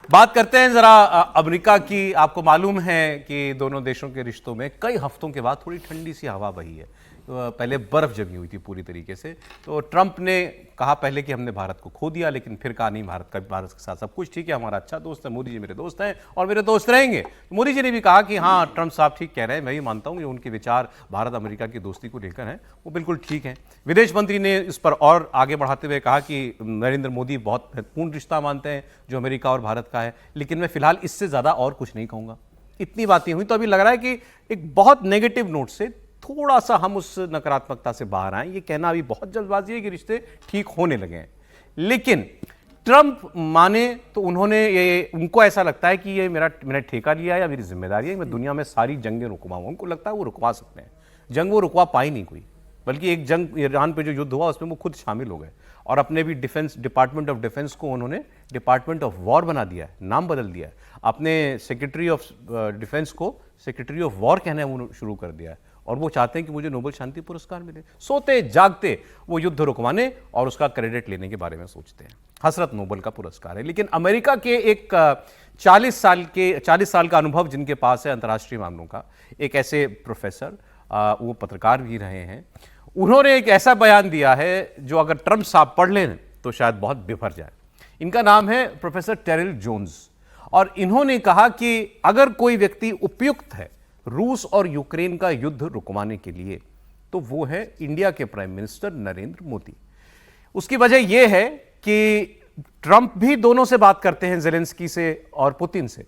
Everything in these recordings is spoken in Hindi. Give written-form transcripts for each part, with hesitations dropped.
बात करते हैं जरा अमेरिका की। आपको मालूम है कि दोनों देशों के रिश्तों में कई हफ्तों के बाद थोड़ी ठंडी सी हवा बही है। पहले बर्फ जमी हुई थी पूरी तरीके से। तो ट्रंप ने कहा पहले कि हमने भारत को खो दिया, लेकिन फिर कहा नहीं, भारत के साथ सब कुछ ठीक है, हमारा अच्छा दोस्त है, मोदी जी मेरे दोस्त हैं और मेरे दोस्त रहेंगे। मोदी जी ने भी कहा कि हाँ, ट्रंप साहब ठीक कह रहे हैं, मैं भी मानता हूँ कि उनके विचार भारत अमेरिका की दोस्ती को लेकर हैं, वो बिल्कुल ठीक हैं। विदेश मंत्री ने इस पर और आगे बढ़ाते हुए कहा कि नरेंद्र मोदी बहुत महत्वपूर्ण रिश्ता मानते हैं जो अमेरिका और भारत का है, लेकिन मैं फिलहाल इससे ज़्यादा और कुछ नहीं कहूँगा। इतनी बातें हुई तो अभी लग रहा है कि एक बहुत नेगेटिव नोट से थोड़ा सा हम उस नकारात्मकता से बाहर आए। ये कहना अभी बहुत जल्दबाजी है कि रिश्ते ठीक होने लगे हैं, लेकिन ट्रंप माने तो उनको ऐसा लगता है कि ये मैंने ठेका लिया है या मेरी जिम्मेदारी है, मैं दुनिया में सारी जंगें रुकवाऊं। उनको लगता है वो रुकवा सकते हैं। जंग वो रुकवा पाई नहीं कोई, बल्कि एक जंग ईरान पे जो युद्ध हुआ उसमें वो खुद शामिल हो गए और अपने भी डिपार्टमेंट ऑफ डिफेंस को उन्होंने डिपार्टमेंट ऑफ वॉर बना दिया है, नाम बदल दिया है। अपने सेक्रेटरी ऑफ डिफेंस को सेक्रेटरी ऑफ वॉर कहना शुरू कर दिया है और वो चाहते हैं कि मुझे नोबेल शांति पुरस्कार मिले। सोते जागते वो युद्ध रुकवाने और उसका क्रेडिट लेने के बारे में सोचते हैं। हसरत नोबेल का पुरस्कार है। लेकिन अमेरिका के एक 40 साल का अनुभव जिनके पास है अंतर्राष्ट्रीय मामलों का, एक ऐसे प्रोफेसर, वो पत्रकार भी रहे हैं, उन्होंने एक ऐसा बयान दिया है जो अगर ट्रंप साहब पढ़ लें तो शायद बहुत बिफर जाए। इनका नाम है प्रोफेसर टेरिल जोन्स और इन्होंने कहा कि अगर कोई व्यक्ति उपयुक्त है रूस और यूक्रेन का युद्ध रुकवाने के लिए तो वो है इंडिया के प्राइम मिनिस्टर नरेंद्र मोदी। उसकी वजह यह है कि ट्रंप भी दोनों से बात करते हैं, ज़ेलेंस्की से और पुतिन से,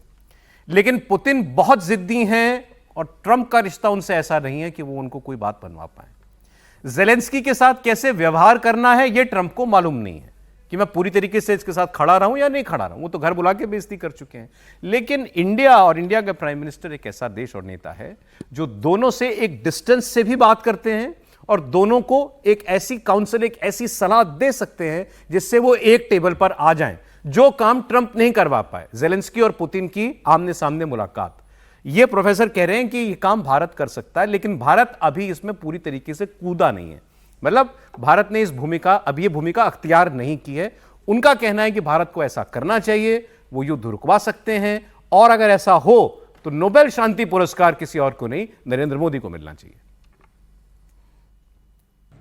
लेकिन पुतिन बहुत जिद्दी हैं और ट्रंप का रिश्ता उनसे ऐसा नहीं है कि वो उनको कोई बात बनवा पाए। ज़ेलेंस्की के साथ कैसे व्यवहार करना है यह ट्रंप को मालूम नहीं है कि मैं पूरी तरीके से इसके साथ खड़ा रहूं या नहीं खड़ा रहूं। वो तो घर बुला के बेइज्जती कर चुके हैं। लेकिन इंडिया और इंडिया का प्राइम मिनिस्टर एक ऐसा देश और नेता है जो दोनों से एक डिस्टेंस से भी बात करते हैं और दोनों को एक ऐसी काउंसिल, एक ऐसी सलाह दे सकते हैं जिससे वो एक टेबल पर आ जाएं, जो काम ट्रंप नहीं करवा पाए। ज़ेलेंस्की और पुतिन की आमने सामने मुलाकात, ये प्रोफेसर कह रहे हैं कि ये काम भारत कर सकता है, लेकिन भारत अभी इसमें पूरी तरीके से कूदा नहीं है। मतलब भारत ने ये भूमिका अख्तियार नहीं की है। उनका कहना है कि भारत को ऐसा करना चाहिए, वो युद्ध रुकवा सकते हैं और अगर ऐसा हो तो नोबेल शांति पुरस्कार किसी और को नहीं, नरेंद्र मोदी को मिलना चाहिए।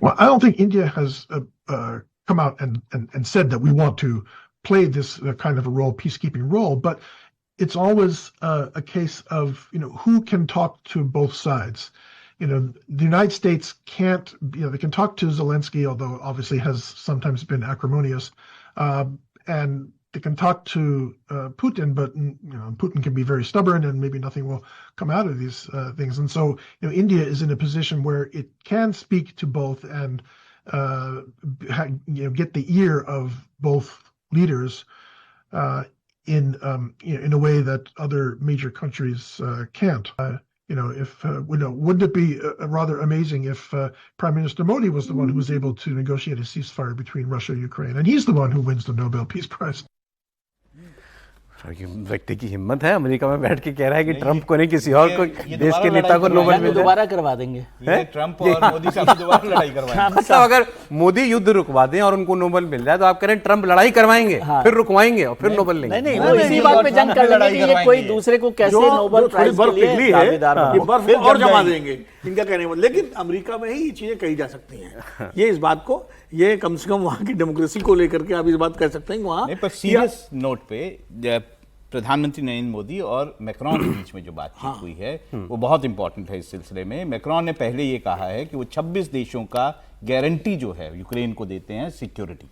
Well, I don't think India has come out and said that we want to play this kind of a role, peacekeeping role, but it's always a case of, who can talk to both sides. The United States can't, they can talk to Zelensky, although obviously has sometimes been acrimonious, and they can talk to Putin, but, Putin can be very stubborn and maybe nothing will come out of these things. And so, India is in a position where it can speak to both and, get the ear of both leaders in a way that other major countries can't. Wouldn't it be rather amazing if Prime Minister Modi was the one who was able to negotiate a ceasefire between Russia and Ukraine, and he's the one who wins the Nobel Peace Prize? व्यक्ति की हिम्मत है अमेरिका में बैठ के कह रहा है कि ट्रंप को नहीं किसी और को, देश के नेता को नोबेल मिले। दोबारा करवा देंगे ट्रंप और मोदी साहब दोबारा लड़ाई करवाएंगे। मतलब अगर मोदी युद्ध रुकवा दें और उनको नोबेल मिल जाए तो आप कह रहे हैं ट्रंप लड़ाई करवाएंगे, फिर रुकवाएंगे और फिर नोबेल लेंगे। नहीं, वो इसी बात पे जंग कर लेंगे कि ये कोई दूसरे को कैसे नोबेल प्राइज के लिए दावेदार ये बर्फ और जमा देंगे, इनका कहने में। लेकिन अमेरिका में ही ये चीजें कही जा सकती हैं। ये इस बात को, ये कम से कम वहां की डेमोक्रेसी को लेकर के आप इस बात कह सकते हैं कि वहां। पर सीरियस नोट पे प्रधानमंत्री नरेंद्र मोदी और मैक्रॉन के बीच में जो बातचीत हुई है वो बहुत इंपॉर्टेंट है इस सिलसिले में। मैक्रॉन ने पहले ये कहा है कि वो 26 देशों का गारंटी जो है यूक्रेन को देते हैं सिक्योरिटी।